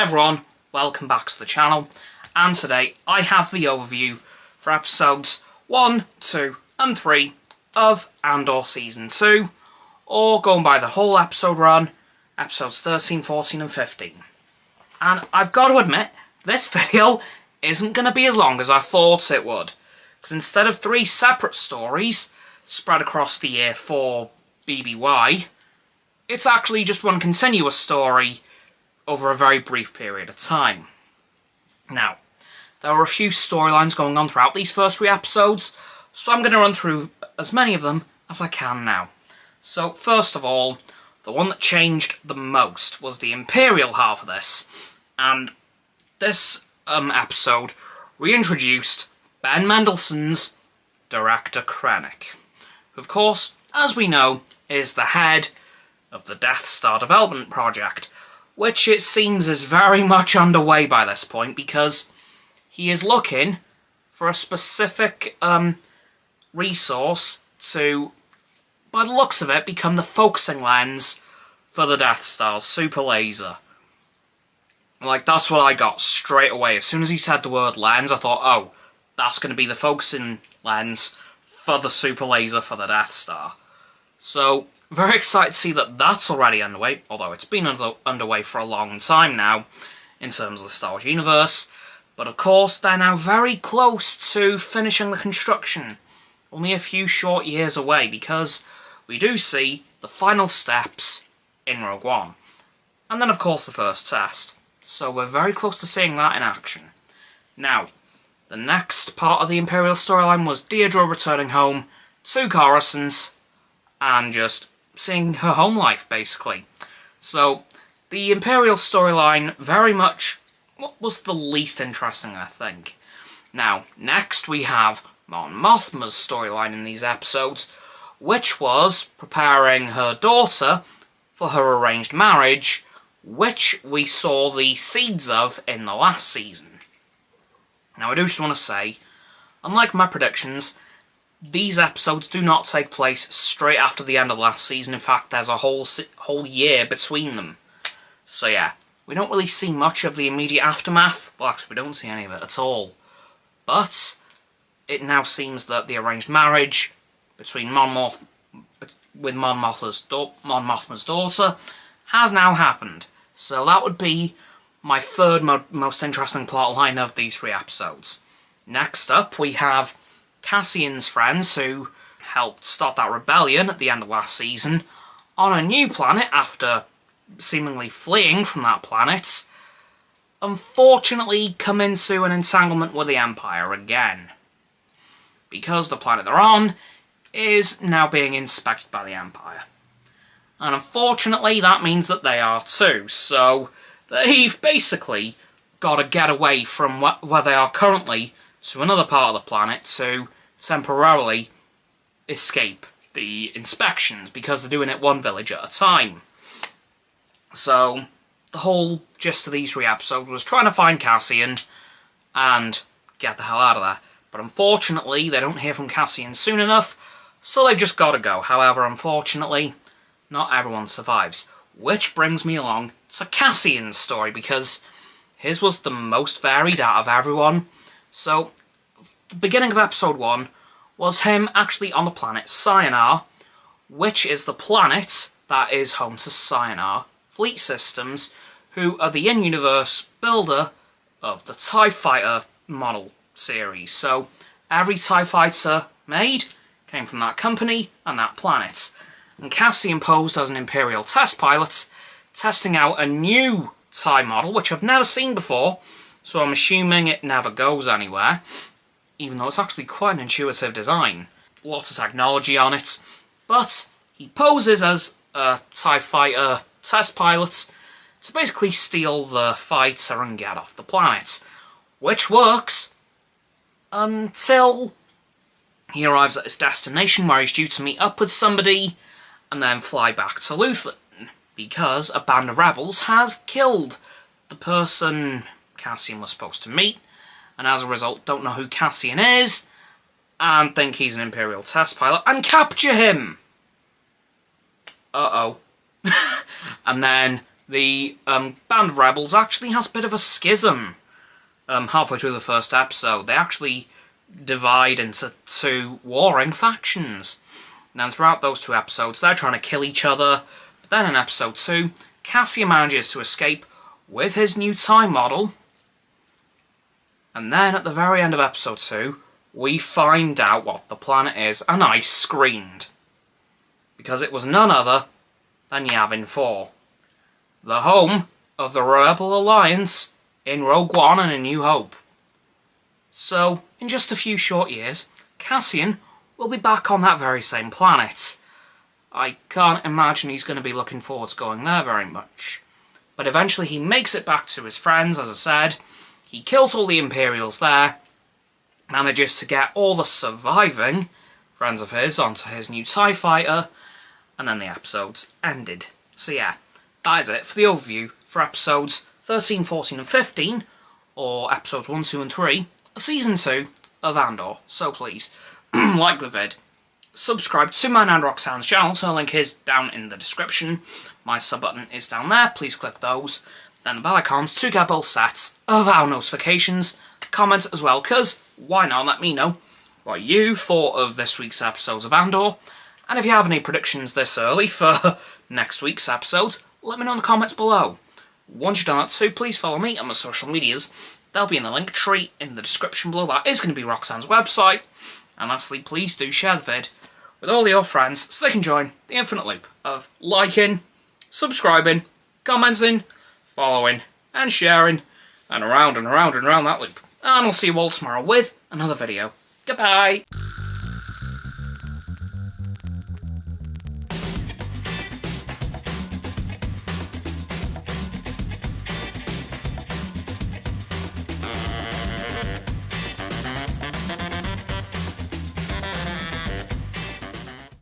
everyone, welcome back to the channel, and today I have the overview for episodes 1, 2 and 3 of Andor Season 2, or going by the whole episode run, episodes 13, 14 and 15. And I've got to admit, this video isn't going to be as long as I thought it would, because instead of 3 separate stories spread across the year for BBY, it's actually just one continuous story over a very brief period of time. Now, there are a few storylines going on throughout these first 3 episodes, so I'm going to run through as many of them as I can now. So, first of all, the one that changed the most was the Imperial half of this, and this episode reintroduced Ben Mendelsohn's Director Krennic, who, of course, as we know, is the head of the Death Star development project, which it seems is very much underway by this point, because he is looking for a specific resource to, by the looks of it, become the focusing lens for the Death Star's super laser. Like, that's what I got straight away. As soon as he said the word lens, I thought, oh, that's going to be the focusing lens for the super laser for the Death Star. So, very excited to see that that's already underway, although it's been underway for a long time now, in terms of the Star Wars universe. But of course, they're now very close to finishing the construction. Only a few short years away, because we do see the final steps in Rogue One. And then, of course, the first test. So we're very close to seeing that in action. Now, the next part of the Imperial storyline was Deirdre returning home to Coruscant and just seeing her home life, basically. So, the Imperial storyline very much was the least interesting, I think. Now, next we have Mon Mothma's storyline in these episodes, which was preparing her daughter for her arranged marriage, which we saw the seeds of in the last season. Now, I do just want to say, unlike my predictions, these episodes do not take place straight after the end of last season. In fact, there's a whole year between them. So yeah, we don't really see much of the immediate aftermath. Well, actually, we don't see any of it at all. But it now seems that the arranged marriage between Mon Mothma's daughter has now happened. So that would be my third most interesting plotline of these 3 episodes. Next up, we have Cassian's friends, who helped start that rebellion at the end of last season, on a new planet after seemingly fleeing from that planet, unfortunately come into an entanglement with the Empire again, because the planet they're on is now being inspected by the Empire. And unfortunately that means that they are too, so they've basically got to get away from where they are currently to another part of the planet to temporarily escape the inspections, because they're doing it one village at a time. So, the whole gist of these 3 episodes was trying to find Cassian and get the hell out of there. But unfortunately, they don't hear from Cassian soon enough, so they've just got to go. However, unfortunately, not everyone survives. Which brings me along to Cassian's story, because his was the most varied out of everyone. So, the beginning of episode 1 was him actually on the planet Syonar, which is the planet that is home to Syonar Fleet Systems, who are the in-universe builder of the TIE Fighter model series. So, every TIE Fighter made came from that company and that planet. And Cassian posed as an Imperial test pilot, testing out a new TIE model, which I've never seen before, so I'm assuming it never goes anywhere, even though it's actually quite an intuitive design. Lots of technology on it, but he poses as a TIE Fighter test pilot to basically steal the fighter and get off the planet, which works until he arrives at his destination, where he's due to meet up with somebody and then fly back to Luthen, because a band of rebels has killed the person Cassian was supposed to meet, and as a result don't know who Cassian is, and think he's an Imperial test pilot, and capture him! Uh-oh. And then the band of rebels actually has a bit of a schism halfway through the first episode. They actually divide into two warring factions. Now, throughout those two episodes, they're trying to kill each other. But then in episode 2, Cassian manages to escape with his new time model. And then at the very end of episode 2, we find out what the planet is, and I screamed. Because it was none other than Yavin 4. The home of the Rebel Alliance in Rogue One and A New Hope. So, in just a few short years, Cassian will be back on that very same planet. I can't imagine he's going to be looking forward to going there very much. But eventually he makes it back to his friends, as I said. He kills all the Imperials there, manages to get all the surviving friends of his onto his new TIE fighter, and then the episode's ended. So yeah, that is it for the overview for episodes 13, 14 and 15, or episodes 1, 2 and 3, of Season 2 of Andor. So please, like the vid, subscribe to my and Roxanne's channel, so the link is down in the description. My sub button is down there, please click those. Then the bell icons to get both sets of our notifications. Comment as well, because why not let me know what you thought of this week's episodes of Andor. And if you have any predictions this early for next week's episodes, let me know in the comments below. Once you've done that too, please follow me on my social medias. They'll be in the link tree in the description below. That is going to be Roxanne's website. And lastly, please do share the vid with all your friends so they can join the infinite loop of liking, subscribing, commenting, following, and sharing, and around and around and around that loop. And I'll see you all tomorrow with another video. Goodbye!